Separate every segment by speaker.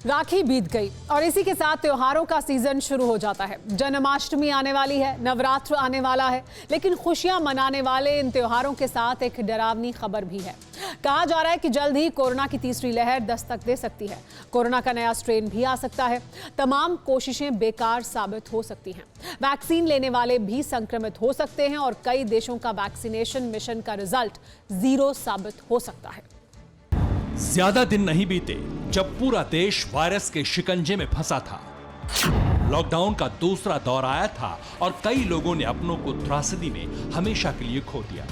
Speaker 1: राखी बीत गई और इसी के साथ त्योहारों का सीजन शुरू हो जाता है। जन्माष्टमी आने वाली है, नवरात्र आने वाला है, लेकिन खुशियां मनाने वाले इन त्योहारों के साथ एक डरावनी खबर भी है। कहा जा रहा है कि जल्द ही कोरोना की तीसरी लहर दस्तक दे सकती है। कोरोना का नया स्ट्रेन भी आ सकता है। तमाम कोशिशें बेकार साबित हो सकती हैं। वैक्सीन लेने वाले भी संक्रमित हो सकते हैं और कई देशों का वैक्सीनेशन मिशन का रिजल्ट 0 साबित हो सकता है।
Speaker 2: ज्यादा दिन नहीं बीते जब पूरा देश वायरस के शिकंजे में फंसा था। लॉकडाउन का दूसरा दौर आया था और कई लोगों ने अपनों को त्रासदी में हमेशा के लिए खो दिया।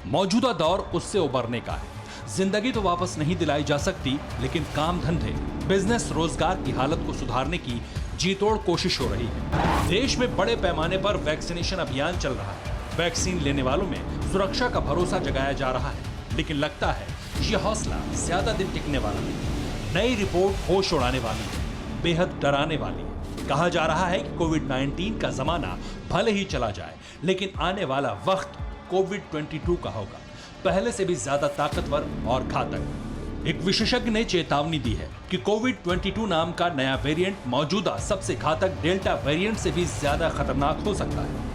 Speaker 2: मौजूदा दौर उससे उबरने का है। जिंदगी तो वापस नहीं दिलाई जा सकती, लेकिन काम धंधे, बिजनेस, रोजगार की हालत को सुधारने की जीतोड़ कोशिश हो रही है। देश में बड़े पैमाने पर वैक्सीनेशन अभियान चल रहा है। वैक्सीन लेने वालों में सुरक्षा का भरोसा जगाया जा रहा है, लेकिन लगता है ये हौसला ज्यादा दिन टिकने वाला नहीं। नई रिपोर्ट होश उड़ाने वाली है, बेहद डराने वाली है। कहा जा रहा है कि कोविड-19 का जमाना भले ही चला जाए, लेकिन आने वाला वक्त कोविड-22 का होगा, पहले से भी ज्यादा ताकतवर और घातक। एक विशेषज्ञ ने चेतावनी दी है कि कोविड-22 नाम का नया वेरिएंट मौजूदा सबसे घातक डेल्टा वेरिएंट से भी ज्यादा खतरनाक हो सकता है।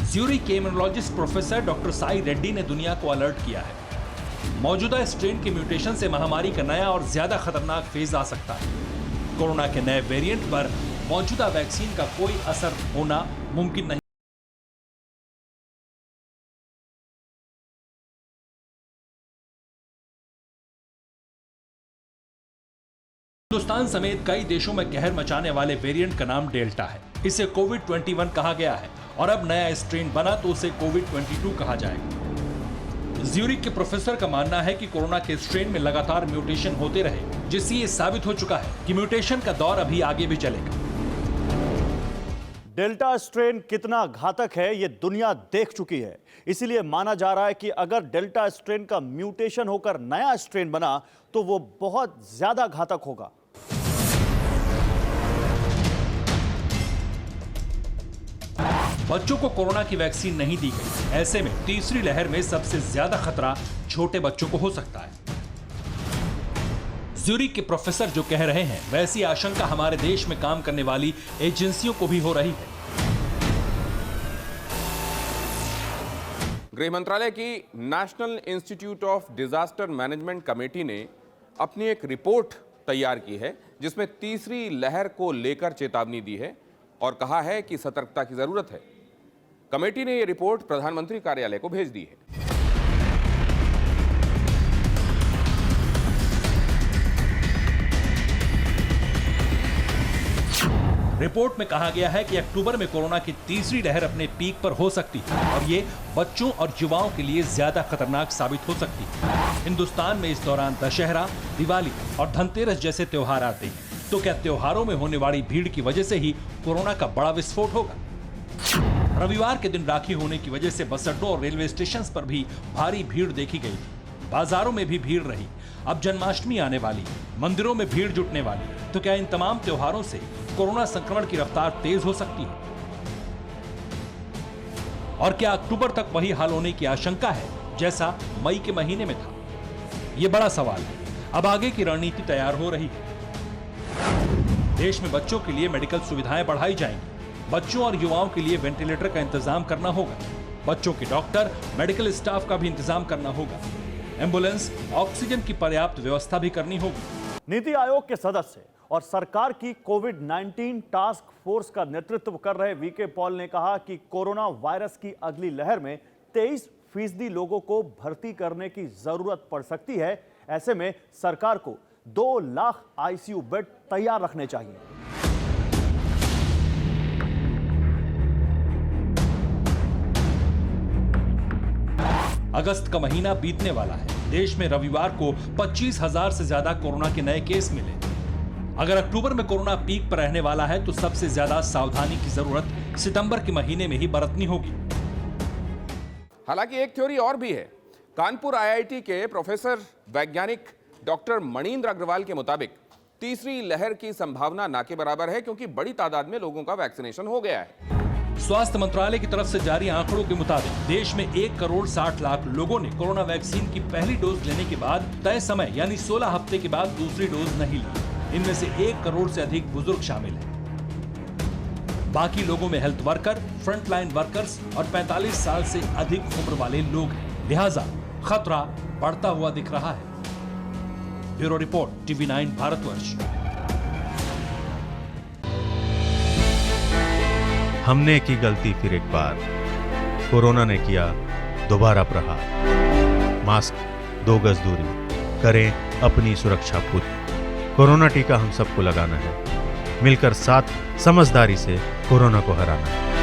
Speaker 2: ज्यूरिख के immunologist professor doctor Sai Reddy ने दुनिया को अलर्ट किया है। मौजूदा स्ट्रेन के म्यूटेशन से महामारी का नया और ज्यादा खतरनाक फेज आ सकता है। कोरोना के नए वेरिएंट पर मौजूदा वैक्सीन का कोई असर होना मुमकिन नहीं। हिंदुस्तान समेत कई देशों में कहर मचाने वाले वेरिएंट का नाम डेल्टा है। इसे कोविड-21 कहा गया है और अब नया स्ट्रेन बना तो उसे कोविड-22 कहा जाएगा। ज्यूरिख के प्रोफेसर का मानना है कि कोरोना के स्ट्रेन में लगातार म्यूटेशन होते रहे, जिससे ये साबित हो चुका है कि म्यूटेशन का दौर अभी आगे भी चलेगा।
Speaker 3: डेल्टा स्ट्रेन कितना घातक है ये दुनिया देख चुकी है। इसीलिए माना जा रहा है कि अगर डेल्टा स्ट्रेन का म्यूटेशन होकर नया स्ट्रेन बना तो वो बहुत ज्यादा घातक होगा।
Speaker 2: बच्चों को कोरोना की वैक्सीन नहीं दी गई। ऐसे में तीसरी लहर में सबसे ज्यादा खतरा छोटे बच्चों को हो सकता है। ज्यूरिख के प्रोफेसर जो कह रहे हैं, वैसी आशंका हमारे देश में काम करने वाली एजेंसियों को भी हो रही है।
Speaker 4: गृह मंत्रालय की national institute of disaster management committee ने अपनी एक रिपोर्ट तैयार की है, जिसमें तीसरी लहर को लेकर चेतावनी दी है और कहा है कि सतर्कता की जरूरत है। कमेटी ने यह रिपोर्ट प्रधानमंत्री कार्यालय को भेज दी है।
Speaker 2: रिपोर्ट में कहा गया है कि अक्टूबर में कोरोना की तीसरी लहर अपने पीक पर हो सकती है और ये बच्चों और युवाओं के लिए ज्यादा खतरनाक साबित हो सकती है। हिंदुस्तान में इस दौरान दशहरा, दिवाली और धनतेरस जैसे त्योहार आते हैं, तो क्या त्योहारों में होने वाली भीड़ की वजह से ही कोरोना का बड़ा विस्फोट होगा? रविवार के दिन राखी होने की वजह से बस अड्डों और रेलवे स्टेशन पर भी भारी भीड़ देखी गई। बाजारों में भी भीड़ रही। अब जन्माष्टमी आने वाली, मंदिरों में भीड़ जुटने वाली, तो क्या इन तमाम त्योहारों से कोरोना संक्रमण की रफ्तार तेज हो सकती है? और क्या अक्टूबर तक वही हाल होने की आशंका है जैसा मई के महीने में था? यह बड़ा सवाल है। अब आगे की रणनीति तैयार हो रही है। देश में बच्चों के लिए मेडिकल सुविधाएं बढ़ाई जाएंगी। बच्चों और युवाओं के लिए वेंटिलेटर का इंतजाम करना होगा। बच्चों के डॉक्टर, मेडिकल स्टाफ का भी इंतजाम करना होगा। एम्बुलेंस, ऑक्सीजन की पर्याप्त व्यवस्था भी करनी होगी।
Speaker 3: नीति आयोग के सदस्य और सरकार की कोविड-19 टास्क फोर्स का नेतृत्व कर रहे वीके पॉल ने कहा कि कोरोना वायरस की अगली लहर में 23% लोगों को भर्ती करने की जरूरत पड़ सकती है। ऐसे में सरकार को 2 लाख आईसीयू बेड तैयार रखने चाहिए।
Speaker 2: अगस्त का महीना बीतने वाला है। देश में रविवार को 25,000 से ज्यादा कोरोना के नए केस मिले। अगर अक्टूबर में कोरोना पीक पर रहने वाला है तो सबसे ज्यादा सावधानी की जरूरत सितंबर के महीने में ही बरतनी होगी।
Speaker 4: हालांकि एक थ्योरी और भी है। कानपुर आईआईटी के प्रोफेसर वैज्ञानिक डॉक्टर मणींद्र अग्रवाल के मुताबिक तीसरी लहर की संभावना ना के बराबर है, क्योंकि बड़ी तादाद में लोगों का वैक्सीनेशन हो गया है।
Speaker 2: स्वास्थ्य मंत्रालय की तरफ से जारी आंकड़ों के मुताबिक देश में 1 करोड़ 60 लाख लोगों ने कोरोना वैक्सीन की पहली डोज लेने के बाद तय समय यानी 16 हफ्ते के बाद दूसरी डोज नहीं ली। इनमें से 1 करोड़ से अधिक बुजुर्ग शामिल हैं। बाकी लोगों में हेल्थ वर्कर, फ्रंटलाइन वर्कर्स और 45 साल से अधिक उम्र वाले लोग हैं। लिहाजा खतरा बढ़ता हुआ दिख रहा है। Bureau report, TV9 Bharatvarsh.
Speaker 5: हमने की गलती फिर एक बार, कोरोना ने किया दोबारा प्रहार। मास्क, 2 गज दूरी, करें अपनी सुरक्षा खुद। कोरोना टीका हम सबको लगाना है, मिलकर साथ समझदारी से कोरोना को हराना है।